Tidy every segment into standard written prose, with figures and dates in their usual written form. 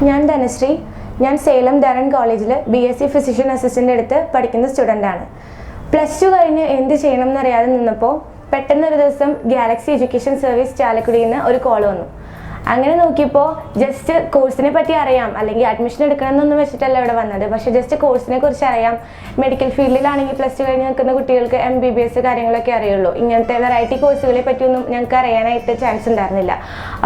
ഞാൻ ധനശ്രീ. ഞാൻ സേലം ധരൺ കോളേജിൽ BSc ഫിസിഷ്യൻ അസിസ്റ്റൻ്റ് എടുത്ത് പഠിക്കുന്ന സ്റ്റുഡൻ്റാണ്. +2 കഴിഞ്ഞ് എന്ത് ചെയ്യണം എന്നറിയാതെ നിന്നപ്പോൾ പെട്ടെന്നൊരു ദിവസം ഗാലക്സി എഡ്യൂക്കേഷൻ സർവീസ് ചാലക്കുടിയിൽ നിന്ന് ഒരു കോൾ വന്നു. അങ്ങനെ നോക്കിയപ്പോൾ ജസ്റ്റ് കോഴ്സിനെ പറ്റി അറിയാം, അല്ലെങ്കിൽ അഡ്മിഷൻ എടുക്കണമെന്നൊന്നും വെച്ചിട്ടല്ല ഇവിടെ വന്നത്. പക്ഷേ ജസ്റ്റ് കോഴ്സിനെ കുറിച്ച് അറിയാം. മെഡിക്കൽ ഫീൽഡിലാണെങ്കിൽ +2 കഴിഞ്ഞ് നിൽക്കുന്ന കുട്ടികൾക്ക് MBBS കാര്യങ്ങളൊക്കെ അറിയുള്ളൂ. ഇങ്ങനത്തെ വെറൈറ്റി കോഴ്സുകളെ പറ്റിയൊന്നും ഞങ്ങൾക്ക് അറിയാനായിട്ട് ചാൻസ് ഉണ്ടായിരുന്നില്ല.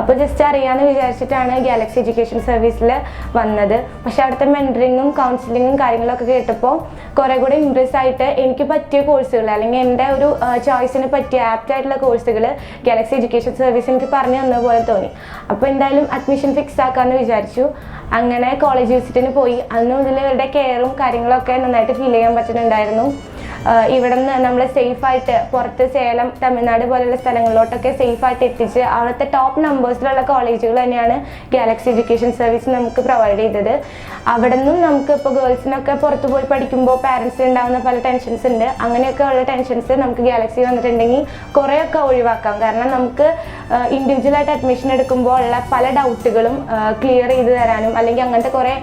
അപ്പോൾ ജസ്റ്റ് അറിയാമെന്ന് വിചാരിച്ചിട്ടാണ് ഗാലക്സി എഡ്യൂക്കേഷൻ സർവീസിൽ വന്നത്. പക്ഷേ അവിടുത്തെ മെൻറ്ററിങ്ങും കൗൺസിലിങ്ങും കാര്യങ്ങളൊക്കെ കേട്ടപ്പോൾ കുറേ കൂടെ ഇമ്പ്രസ് ആയിട്ട് എനിക്ക് പറ്റിയ കോഴ്സുകൾ, അല്ലെങ്കിൽ എൻ്റെ ഒരു ചോയ്സിന് പറ്റിയ ആപ്റ്റായിട്ടുള്ള കോഴ്സുകൾ ഗാലക്സി എഡ്യൂക്കേഷൻ സർവീസ് എനിക്ക് പറഞ്ഞു തന്ന പോലെ തോന്നി. അപ്പോൾ എന്തായാലും അഡ്മിഷൻ ഫിക്സ് ആക്കാമെന്ന് വിചാരിച്ചു. അങ്ങനെ കോളേജ് വിസിറ്റിന് പോയി. അന്ന് മുതൽ ഇവരുടെ കെയറും കാര്യങ്ങളൊക്കെ നന്നായിട്ട് ഫീൽ ചെയ്യാൻ പറ്റുന്നുണ്ടായിരുന്നു. ഇവിടെ നിന്ന് നമ്മൾ സേഫായിട്ട് പുറത്ത് സേലം, തമിഴ്നാട് പോലെയുള്ള സ്ഥലങ്ങളിലോട്ടൊക്കെ സേഫായിട്ട് എത്തിച്ച് അവിടുത്തെ ടോപ്പ് നമ്പേഴ്സിലുള്ള കോളേജുകൾ തന്നെയാണ് ഗാലക്സി എഡ്യൂക്കേഷൻ സർവീസ് നമുക്ക് പ്രൊവൈഡ് ചെയ്തത്. അവിടെ നിന്നും നമുക്ക് ഇപ്പോൾ ഗേൾസിനൊക്കെ പുറത്ത് പോയി പഠിക്കുമ്പോൾ പാരൻസിന് ഉണ്ടാകുന്ന പല ടെൻഷൻസ് ഉണ്ട്. അങ്ങനെയൊക്കെ ഉള്ള ടെൻഷൻസ് നമുക്ക് ഗാലക്സി വന്നിട്ടുണ്ടെങ്കിൽ കുറേയൊക്കെ ഒഴിവാക്കാം. കാരണം നമുക്ക് ഇൻഡിവിജ്വലായിട്ട് അഡ്മിഷൻ എടുക്കുമ്പോൾ ഉള്ള പല ഡൗട്ടുകളും ക്ലിയർ ചെയ്ത് തരാനും, അല്ലെങ്കിൽ അങ്ങനത്തെ കുറേ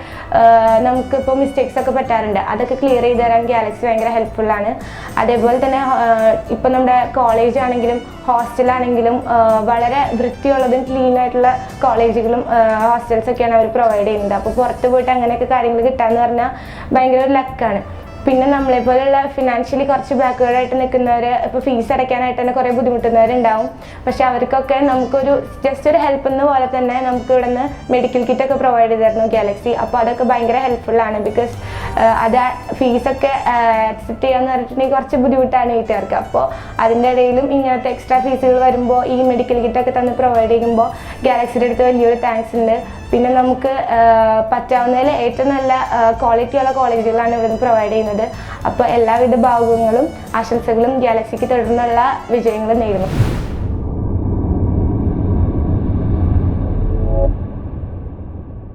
നമുക്കിപ്പോൾ മിസ്റ്റേക്സ് ഒക്കെ പറ്റാറുണ്ട്, അതൊക്കെ ക്ലിയർ ചെയ്ത് തരാൻ ഗാലക്സി ഭയങ്കര ഹെൽപ്ഫുള്ളാണ്. അതേപോലെ തന്നെ ഇപ്പം നമ്മുടെ കോളേജ് ആണെങ്കിലും ഹോസ്റ്റലാണെങ്കിലും വളരെ വൃത്തിയുള്ളതും ക്ലീൻ ആയിട്ടുള്ള കോളേജുകളും ഹോസ്റ്റൽസൊക്കെയാണ് അവർ പ്രൊവൈഡ് ചെയ്യുന്നത്. അപ്പോൾ പുറത്ത് പോയിട്ട് അങ്ങനെയൊക്കെ കാര്യങ്ങൾ കിട്ടാന്ന് പറഞ്ഞാൽ ഭയങ്കര ഒരു ലക്കാണ്. പിന്നെ നമ്മളെപ്പോലെയുള്ള ഫിനാൻഷ്യലി കുറച്ച് ബാക്ക്വേർഡായിട്ട് നിൽക്കുന്നവർ, ഇപ്പോൾ ഫീസ് അടയ്ക്കാനായിട്ട് തന്നെ കുറേ ബുദ്ധിമുട്ടുന്നവരുണ്ടാവും. പക്ഷേ അവർക്കൊക്കെ നമുക്കൊരു ജസ്റ്റ് ഒരു ഹെൽപ്പ് എന്ന പോലെ തന്നെ നമുക്ക് ഇവിടെ നിന്ന് മെഡിക്കൽ കിറ്റൊക്കെ പ്രൊവൈഡ് ചെയ്തിരുന്നു ഗാലക്സി. അപ്പോൾ അതൊക്കെ ഭയങ്കര ഹെൽപ്ഫുള്ളാണ്. ബിക്കോസ് അത് ഫീസൊക്കെ അക്സെപ്റ്റ് ചെയ്യാന്ന് പറഞ്ഞിട്ടുണ്ടെങ്കിൽ കുറച്ച് ബുദ്ധിമുട്ടാണ് വീട്ടുകാർക്ക്. അപ്പോൾ അതിൻ്റെ ഇടയിലും ഇങ്ങനത്തെ എക്സ്ട്രാ ഫീസുകൾ വരുമ്പോൾ ഈ മെഡിക്കൽ കിറ്റൊക്കെ തന്ന് പ്രൊവൈഡ് ചെയ്യുമ്പോൾ ഗാലക്സിയുടെ അടുത്ത് വലിയൊരു താങ്ക്സ് ഉണ്ട്. പിന്നെ നമുക്ക് പറ്റാവുന്നതിൽ ഏറ്റവും നല്ല ക്വാളിറ്റിയുള്ള കോളേജുകളാണ് ഇവിടുന്ന് പ്രൊവൈഡ് ചെയ്യുന്നത്. അപ്പോൾ എല്ലാവിധ ഭാവുകങ്ങളും ആശംസകളും ഗാലക്സിക്ക് തുടർന്നുള്ള വിജയങ്ങളും നേരുന്നു.